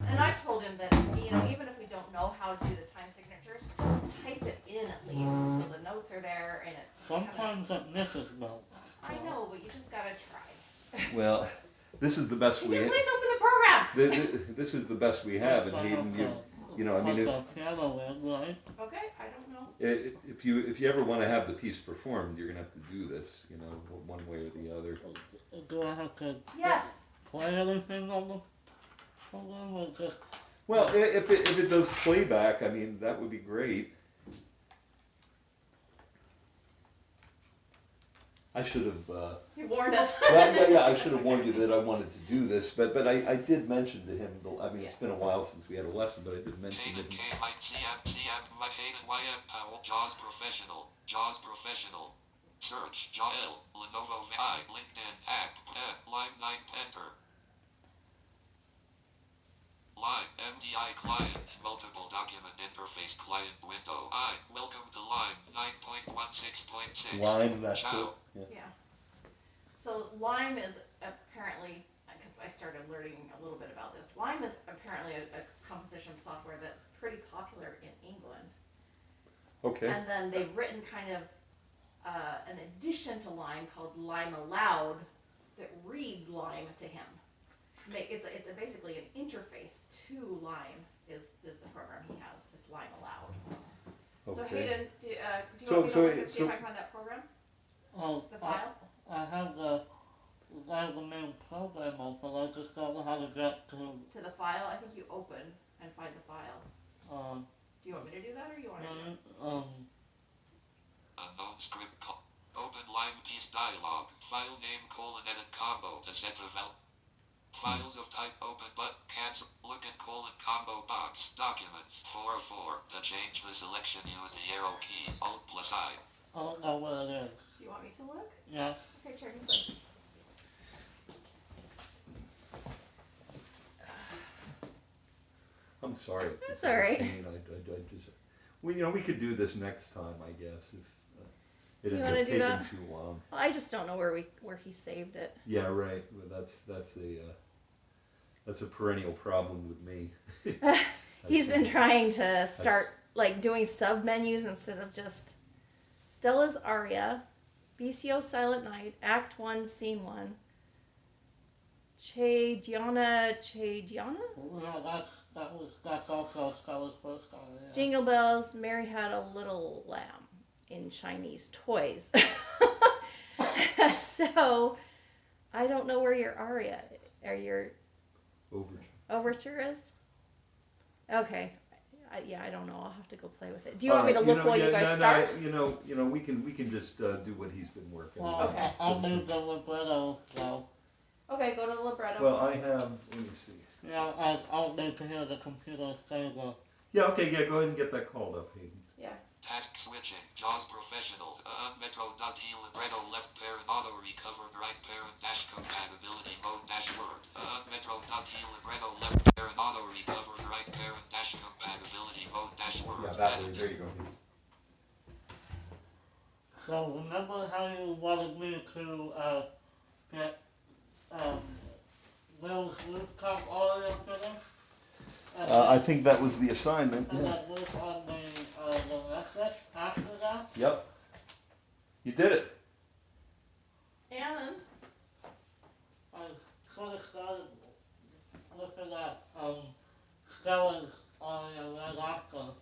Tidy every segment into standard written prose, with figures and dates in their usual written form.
And I've told him that, even if we don't know how to do the time signatures, just type it in at least, so the notes are there and it. Sometimes it misses notes. I know, but you just gotta try. Well, this is the best Can we you have. please open the program? This is the best we have, and Hayden, I mean, the piano in, right? Okay, I don't know. if you ever want to have the piece performed, you're gonna have to do this, one way or the other. Do I have to Yes. play anything on the program or just? Well, if it does playback, I mean, that would be great. I should have. You warned us. Well, yeah, I should have warned you that I wanted to do this, but I did mention to him. I mean, it's been a while since we had a lesson, but I did mention that. Jaws Professional. Jaws Professional. Search. Jael. Lenovo VI. LinkedIn. App. Line 9. Enter. Line. MDI client. Multiple document interface client window. Welcome to line 9.16.6. Line, that's Ciao. it. Yeah. So Lime is apparently, because I started learning a little bit about this, Lime is apparently a composition software that's pretty popular in England. Okay. And then they've written kind of an addition to Lime called Lime Aloud that reads Lime to him. It's basically an interface to Lime is the program he has. It's Lime Aloud. So Okay. Hayden, do you want me to look and see if I can find that program? Oh, The file? I have the main program open. I just don't know how to get to. To the file? I think you open and find the file. Do you want me to do that, or you want to do it? Unknown script. Open line piece dialog. File name : edit combo to set a val. Files of type open but cancel. Look at : combo box. Documents 404. To change the selection, use the arrow keys. Alt+I. I don't know what it is. Do you want me to look? Yeah. Okay, trading places. I'm sorry. if That's this is a all right. pain. I just, we could do this next time, I guess, if it You ends wanna up do taking that? too long. Well, I just don't know where he saved it. Yeah, right. Well, that's a perennial problem with me. He's been trying to start doing sub menus instead of just Stella's Aria, BCO Silent Night, Act 1, Scene 1, Che Gianna. Yeah, that's also Stella's first aria. Yeah. Jingle Bells, Mary Had a Little Lamb in Chinese toys. So, I don't know where your aria or your overture is. Okay, I don't know. I'll have to go play with it. Do you want me to look while you guys start? We can just do what he's been working on. Okay. I'll move the libretto, so. Okay, go to the libretto. Well, I have. Let me see. Yeah, I'll need to hear the computer say the. Yeah. Okay. Yeah. Go ahead and get that called up, Hayden. Yeah. Task switching. Jaws Professional. Metro.he libretto left parent auto recovered right parent dash compatibility mode dash word. Metro.he libretto left parent auto recovered right parent dash compatibility mode dash word. Yeah, that way. There you go. So remember how you wanted me to get Will's rooftop aria finished? I think that was the assignment. And that was on the record after that? Yep. You did it. And I sort of started looking at Stella's aria right after.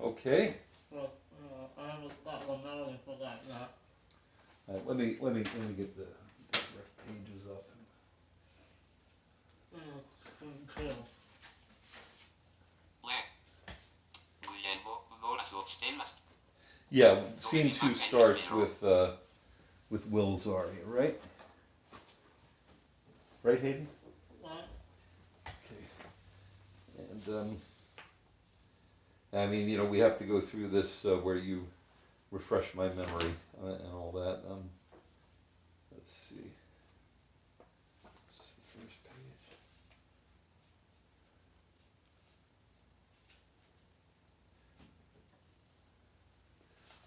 Okay. But I haven't got the melody for that yet. All right, let me get the correct pages up. Scene 2. Yeah, scene 2 starts with Will's aria, right? Right, Hayden? Right? Okay. And I mean, we have to go through this where you refresh my memory and all that. Let's see. Is this the first page?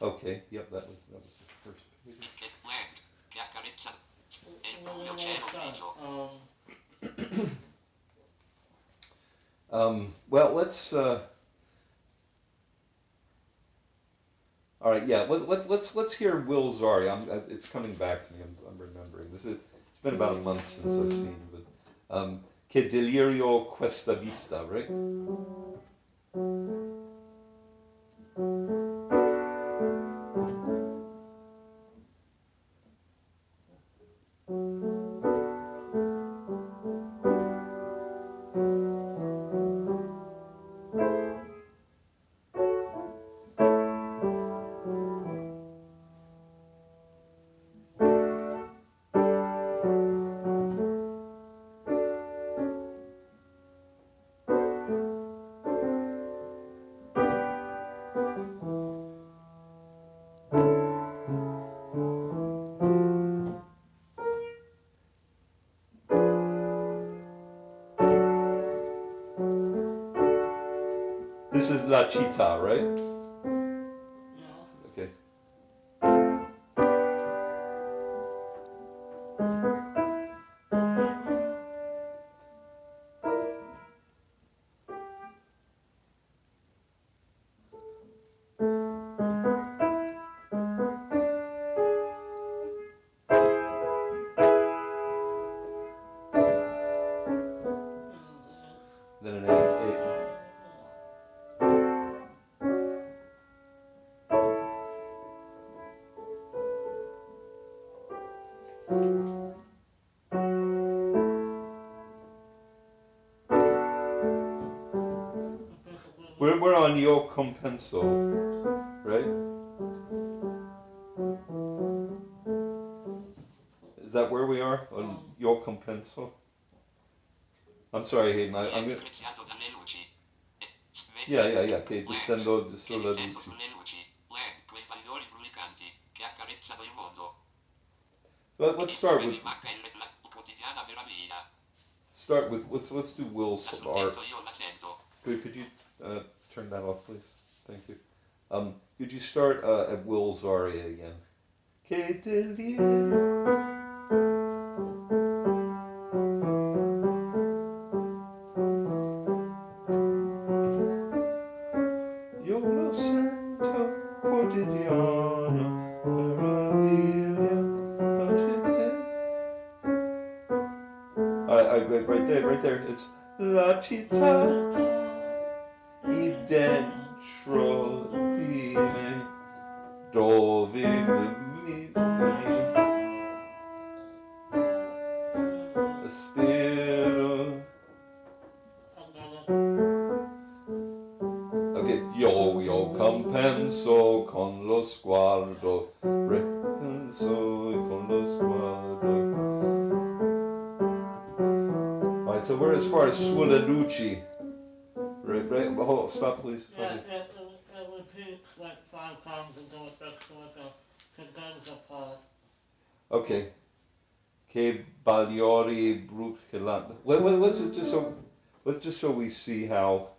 Okay. Yep, that was the first page. Well, let's. All right, yeah. Let's hear Will's aria. It's coming back to me. I'm remembering this. It's been about a month since I've seen it, but Che delirio questa vista, right? This is La Città, right? Yeah. Okay. Then an A. We're on Io compenso, right? Is that where we are on Io compenso? I'm sorry, Hayden. I'm gonna. Friziato dalle luci. Yeah. Okay, distendo sulla Che luce. sulle luci. Quei pallori brulicanti che accarezzano il mondo. Let's start with. Mi manca la quotidiana meraviglia. Start with. Let's do Will's La sul art. tetto io la sento. Could you turn that off, please? Thank you. Could you start at Will's aria again? Che delirio. Io lo sento quotidiano, meraviglia, right there. It's La città e dentro di me, dove mi spero. Ok, io compenso con lo sguardo, repenso con lo sguardo. Alright, so we're as far as sulle luci. Right, hold on, stop please. Yeah, it repeats like 5 times until it gets to like a cadenza part. Okay. Che bagliori brucilanti. Let's just so we see how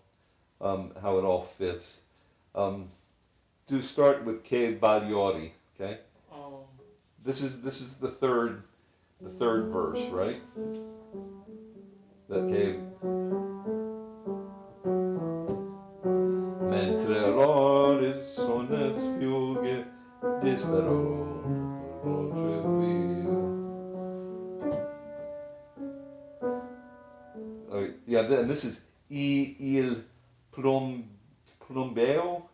it all fits. Do start with che bagliori, okay? This is the third verse, right? That che mentre l'ore sonne sfiughe dispero voce viva. Yeah, and this is il plumbeo,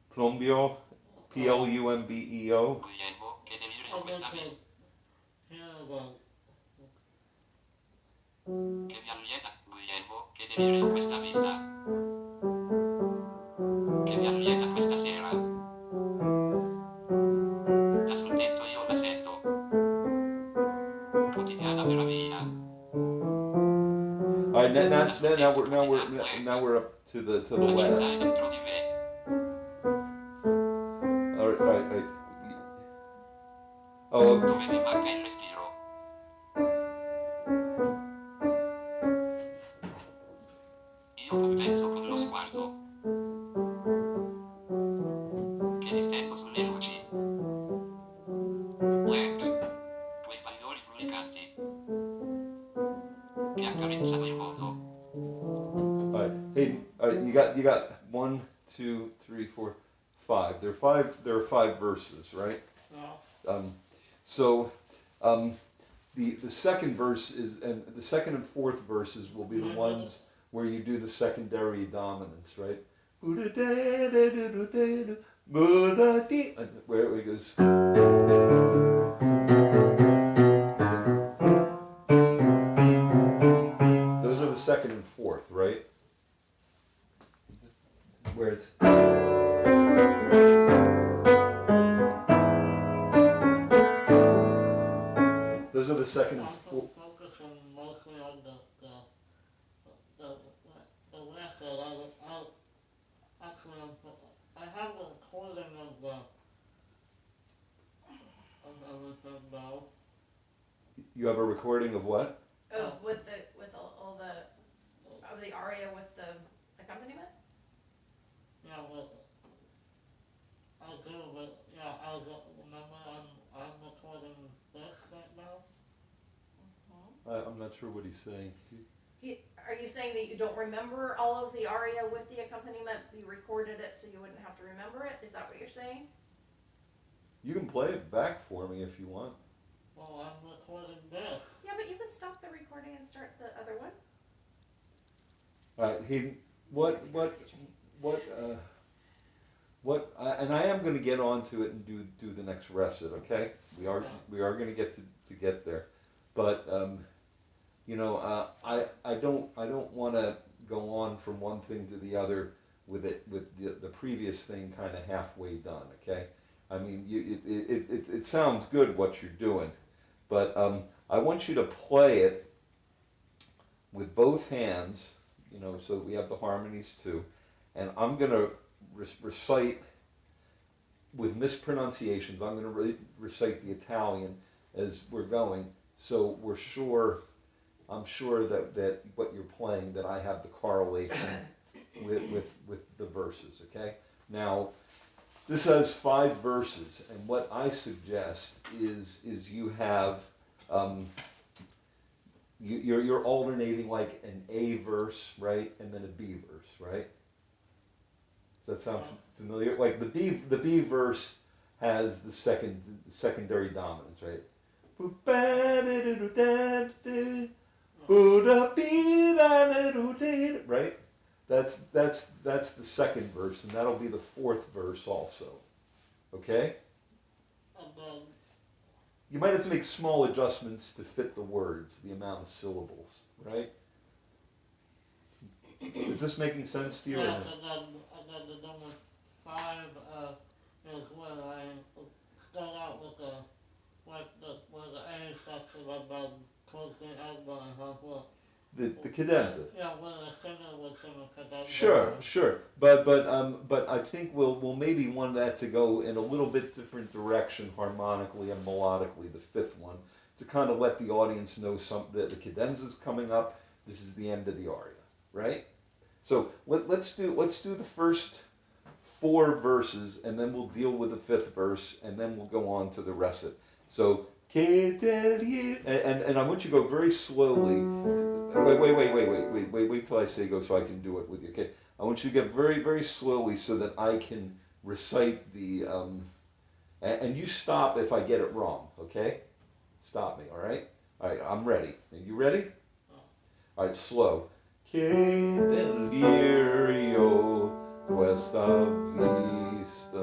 Plumbeo, Guglielmo, che delirio questa vista. Che mi allieta, Guglielmo, che delirio questa vista. Che mi allieta questa sera. Da sul tetto io la sento. Quotidiana meraviglia. All right, now we're up to the La città è left. dentro di me. All right. Oh, Dove mi manca il respiro. Io compenso con lo sguardo. Che distendo sulle luci. Quei pallori brulicanti. Che accarezzano il mondo. Alright, Hayden, alright, you got 1, 2, 3, 4, 5. There are five verses, right? Yeah. So the second verse is, and the second and fourth verses will be the ones where you do the secondary dominants, right? Where it goes. Those are the second and fourth, right? Where it's. Those are the second and fourth. Focusing mostly on the record. Actually, I have a recording of everything now. You have a recording of what? Oh, with all the of the aria with the accompaniment. Yeah, well, I do, but yeah, remember I'm recording this right now. I'm not sure what he's saying. Are you saying that you don't remember all of the aria with the accompaniment? You recorded it so you wouldn't have to remember it? Is that what you're saying? You can play it back for me if you want. Well, I'm recording this. Yeah, but you could stop the recording and start the other one. Hayden, and I am going to get onto it and do the next recit, okay? We are going to get to get there, but I don't want to go on from one thing to the other with the previous thing kind of halfway done, okay? I mean, it sounds good what you're doing, but I want you to play it with both hands, so that we have the harmonies too, and I'm going to recite with mispronunciations. I'm going to recite the Italian as we're going, so I'm sure that what you're playing, that I have the correlation with the verses, okay? Now, this has 5 verses, and what I suggest is you have, you're alternating like an A verse, right, and then a B verse, right? Does that sound familiar? Like the B verse has the secondary dominance, right? Right? That's the second verse, and that'll be the fourth verse also. Okay? You might have to make small adjustments to fit the words, the amount of syllables, right? Is this making sense to you? Yes, and then the number 5 is where I start out with where the A section and then towards the end when I have what? The cadenza. Yeah, where the singer would sing a cadenza. Sure. But I think we'll maybe want that to go in a little bit different direction harmonically and melodically, the fifth one, to kind of let the audience know the cadenza's coming up. This is the end of the aria, right? So let's do the first 4 verses, and then we'll deal with the 5th verse, and then we'll go on to the recit. So and I want you to go very slowly. Wait till I say go so I can do it with you. Okay, I want you to get very, very slowly so that I can recite the and you stop if I get it wrong. Okay, stop me. All right. I'm ready. Are you ready? All right, slow. Che delirio questa vista.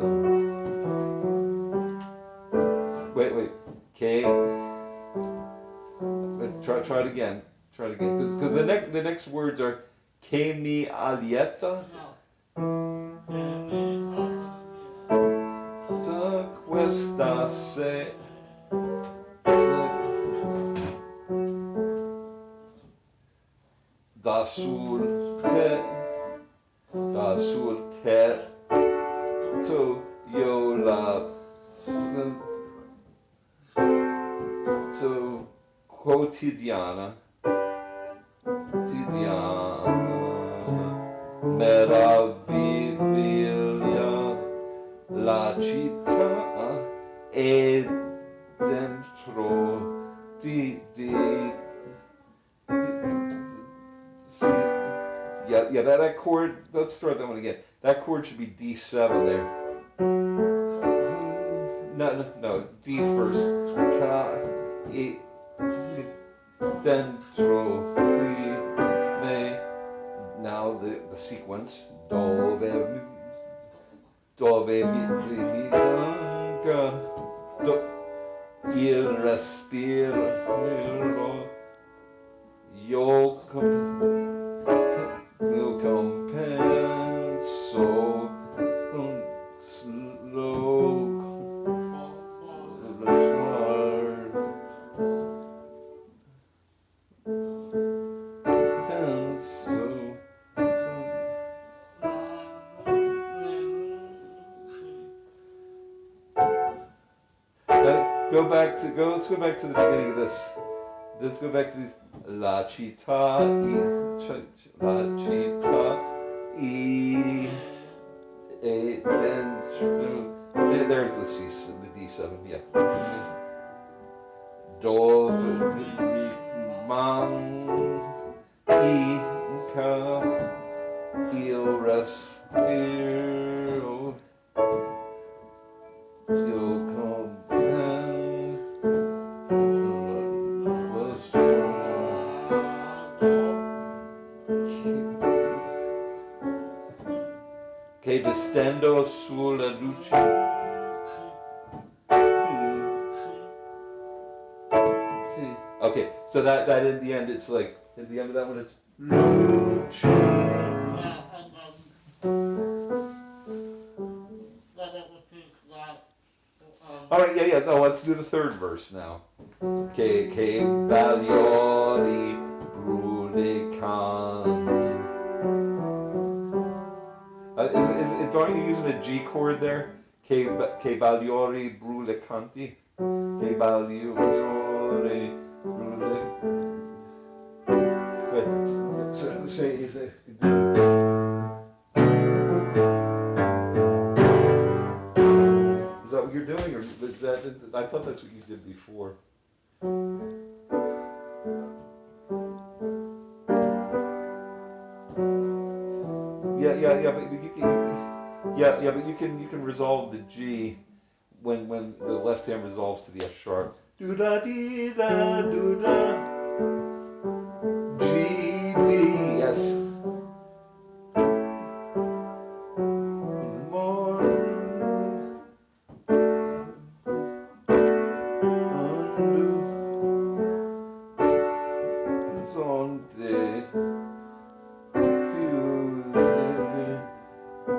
Wait. Che. Try it again. Because the next words are che mi alieta. Da questa se. Da sul tetto io la sento quotidiana meraviglia la città e dentro di yeah, that chord, let's start that one again. That chord should be D7 there. No, D first. Dentro, me. Now the sequence. Do, re, mi, ga. Do, il respiro. Io compenso slow penso. Let's go back to the beginning of this. Let's go back to this. La città, la città, e dentro. There's the C, the D7, yeah. Dove mi manca il respiro, io che distendo sulla luce. Okay, so that in the end, it's like, at the end of that one, it's luce. Alright, yeah, no, let's do the third verse now. Che bagliori brulican. Aren't you using a G chord there? Che bagliori brulicanti. Che bagliori brulicanti. Say, is it? Is that what you're doing, or is that? I thought that's what you did before. Yeah, but you can resolve the G when the left hand resolves to the F sharp. Do da dee da do da. G D, yes.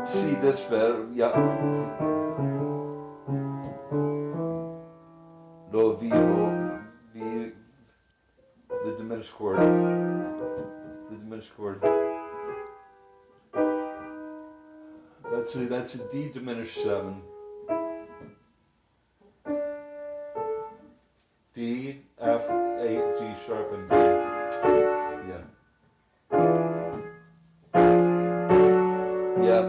See this better, yeah. Do vivo, the diminished chord. The diminished chord. That's a D diminished 7. D, F, A, G sharp, and B. Yeah. Yeah.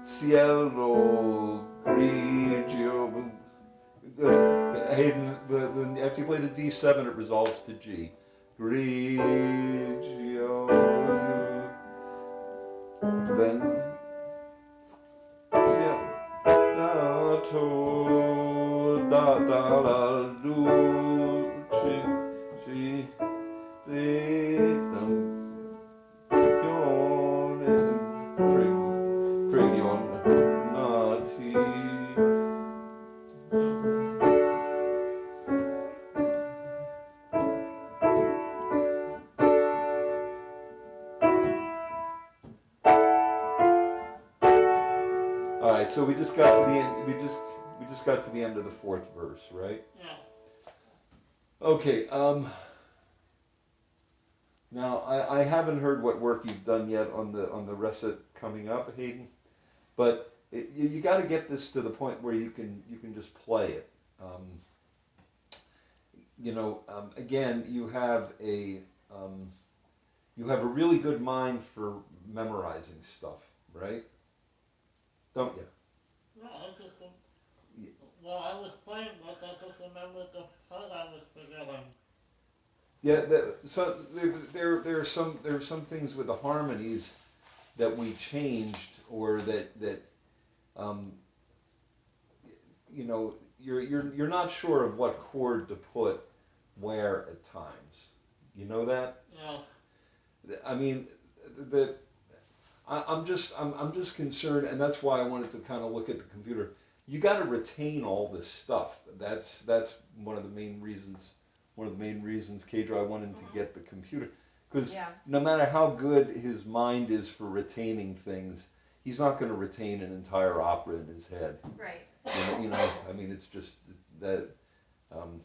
Cielo grigio. Hayden, after you play the D7, it resolves to G. Grigio. Then da la luce Alright, so we just got to the end. We just got to the end of the fourth verse, right? Yeah. Okay. Now I haven't heard what work you've done yet on the recit coming up, Hayden, but you got to get this to the point where you can just play it. Again, you have a really good mind for memorizing stuff, right? Don't you? No, I just well, I was playing this. I just remembered the part I was forgetting. Yeah, so there are some things with the harmonies that we changed, or that um, you know, you're not sure of what chord to put where at times. You know that? Yeah. I mean, the I'm just concerned, and that's why I wanted to kind of look at the computer. You got to retain all this stuff. That's one of the main reasons. One of the main reasons Kedro wanted to get the computer, because Yeah. no matter how good his mind is for retaining things, he's not going to retain an entire opera in his head. Right. You know, I mean, it's just that. Um,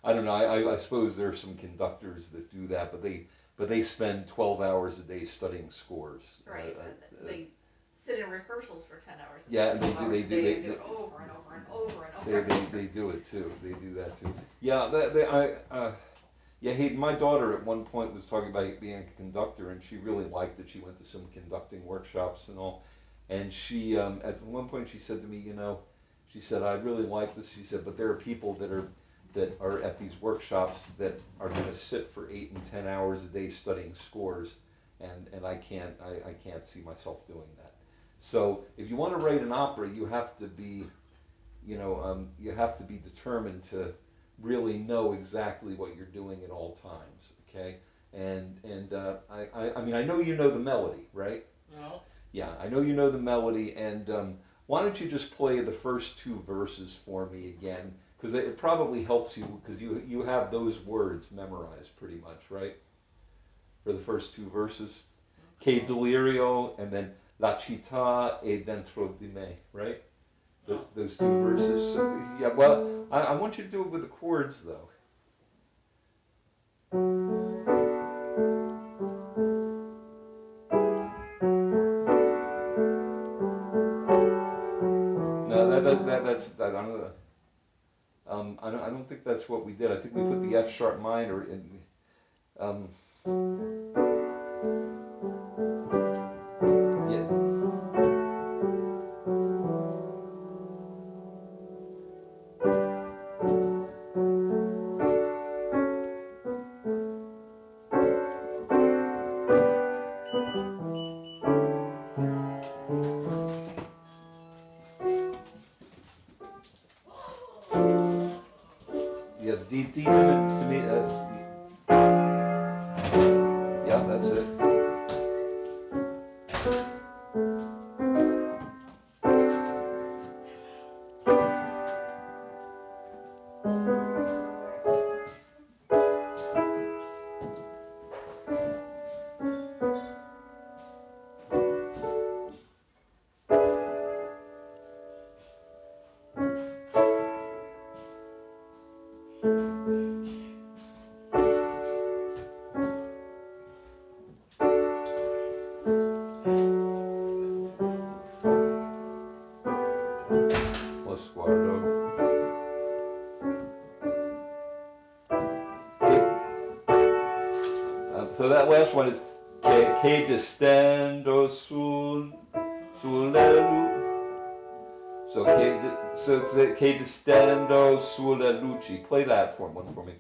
I don't know. I suppose there are some conductors that do that, but they spend 12 hours a day studying scores. Right. They sit in rehearsals for 10 hours. Yeah, and they do. They do it over and over and over and over. They do it too. They do that too. Yeah, yeah. My daughter at one point was talking about being a conductor, and she really liked it. She went to some conducting workshops and all, and she at one point she said to me, you know, she said, I really like this. She said, but there are people that are at these workshops that are going to sit for 8 and 10 hours a day studying scores, and I can't see myself doing that. So if you want to write an opera, you have to be, you have to be determined to really know exactly what you're doing at all times. Okay, and I mean, I know you know the melody, right? No. Yeah, I know you know the melody, and why don't you just play the first 2 verses for me again? Because it probably helps you, because you have those words memorized pretty much, right? For the first 2 verses. Che delirio, and then la città è dentro di me, right? Those 2 verses. So, yeah, well, I want you to do it with the chords, though. No, I don't think that's what we did. I think we put the F sharp minor in. Yeah. Yeah, D to me. Yeah, that's it. Lo sguardo. So that last one is che distendo sulle luci. So che distendo sulle luci. Play that one for me.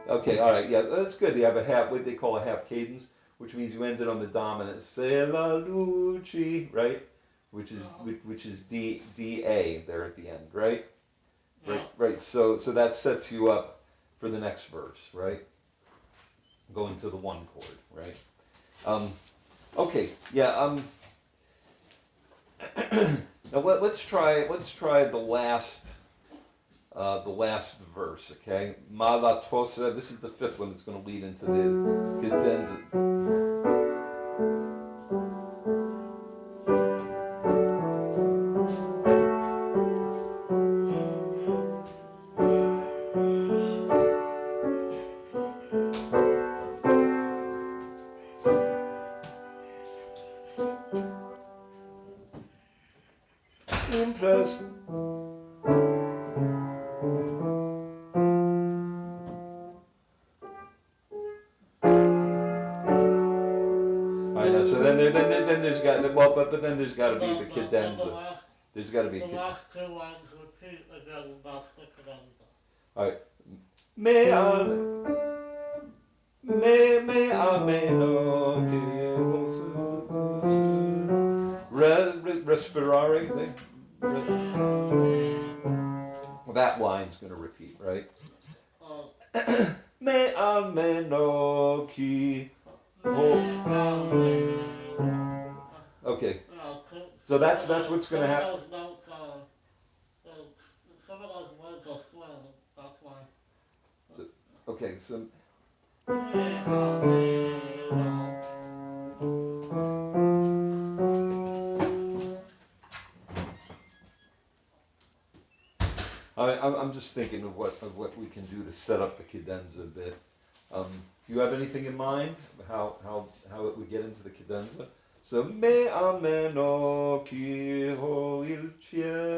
Okay, all right, yeah, that's good. You have a half, what they call a half cadence, which means you ended on the dominant. Se la luci, right? Which is D A there at the end, right? Yeah. Right. So that sets you up for the next verse, right? Going to the 1 chord, right? Okay, yeah. Now let's try the last verse, okay? Ma la tosa. This is the 5th one that's going to lead into the cadenza. Impress. So then there's got well, but but then there's got to be the The cadenza. last, There's got to be. the last two lines repeat again, that's the cadenza. All right. Me no respirare. That line's going to repeat, right? Me no ki ho. Okay. So that's what's going to happen. Some of those words are swelled, that's why. Okay, so I'm just thinking of what we can do to set up the cadenza a bit. Do you have anything in mind how it would get into the cadenza? So me ameno ki ho il cielo.